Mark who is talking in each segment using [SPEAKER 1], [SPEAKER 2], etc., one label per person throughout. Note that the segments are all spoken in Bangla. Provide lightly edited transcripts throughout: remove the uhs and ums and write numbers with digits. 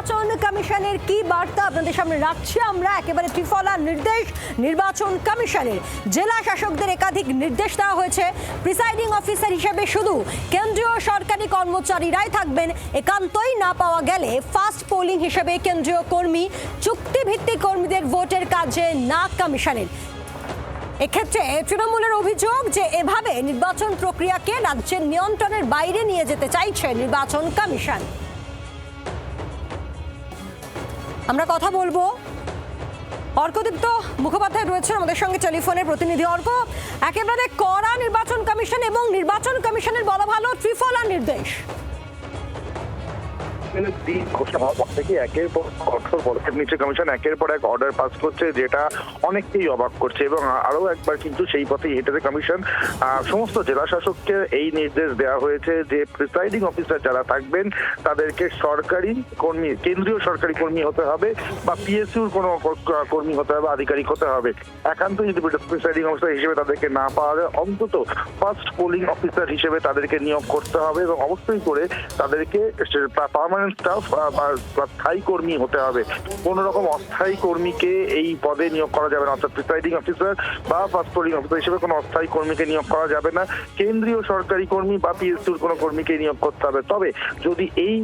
[SPEAKER 1] নির্বাচন কমিশনের কি বার্তা আপনাদের সামনে রাখছি আমরা। একেবারে ত্রিফলা নির্দেশ নির্বাচন কমিশনের। জেলা শাসকদের একাধিক নির্দেশ দেওয়া হয়েছে। প্রিসাইডিং অফিসার হিসেবে শুধু কেন্দ্রীয় সরকারি কর্মচারীরাই থাকবেন। একান্তই না পাওয়া গেলে ফাস্ট পোলিং হিসেবে কেন্দ্রীয় কর্মী, চুক্তিভিত্তিক কর্মীদের ভোটের কাজে না কমিশনের। এক্ষেত্রে তৃণমূলের অভিযোগ যে এভাবে নির্বাচন প্রক্রিয়াকে রাজ্যের নিয়ন্ত্রণের বাইরে নিয়ে যেতে চাইছে নির্বাচন কমিশন। আমরা কথা বলবো, অর্কদীপ্ত মুখোপাধ্যায় রয়েছেন আমাদের সঙ্গে টেলিফোনের প্রতিনিধি। অর্ক, একেবারে কড়া নির্বাচন কমিশন এবং নির্বাচন কমিশনের বলা ভালো ত্রিফলা নির্দেশ।
[SPEAKER 2] একের পর কঠোর পদক্ষেপ নিচ্ছে কমিশন, একের পর এক অর্ডার পাস করছে, যেটা অনেককেই অবাক করছে এবং আরো একবার কিন্তু সেই পথেই হেঁটেছে কমিশন। সমস্ত জেলা শাসককে এই নির্দেশ দেওয়া হয়েছে যে প্রিসাইডিং অফিসার যারা থাকবেন তাদেরকে সরকারি কর্মী, কেন্দ্রীয় সরকারি কর্মী হতে হবে বা পিএসইউর কোনো কর্মী হতে হবে, আধিকারিক হতে হবে। একান্ত যদি প্রিসাইডিং অফিসার হিসেবে তাদেরকে না পাওয়া যায়, অন্তত ফার্স্ট পোলিং অফিসার হিসেবে তাদেরকে নিয়োগ করতে হবে এবং অবশ্যই করে তাদেরকে পার্মানেন্ট স্টাফ বা স্থায়ী কর্মী হতে হবে। কোন রকম অস্থায়ী কর্মীকে এই পদে নিয়োগ করা যাবে না, অর্থাৎ প্রিসাইডিং অফিসার বা ফার্স্ট পোলিং অফিসার হিসেবে কোনো অস্থায়ী কর্মীকে নিয়োগ করা যাবে না। কেন্দ্রীয় সরকারি কর্মী বা পিএসইউর কোনো কর্মীকে নিয়োগ করতে হবে। তবে যদি এই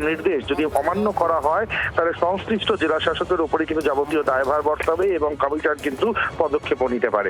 [SPEAKER 2] নির্দেশ যদি অমান্য করা হয় তাহলে সংশ্লিষ্ট জেলা শাসকের উপরে কিন্তু যাবতীয় দায়ভার বর্তাবে এবং কমিশন কিন্তু পদক্ষেপও নিতে পারে।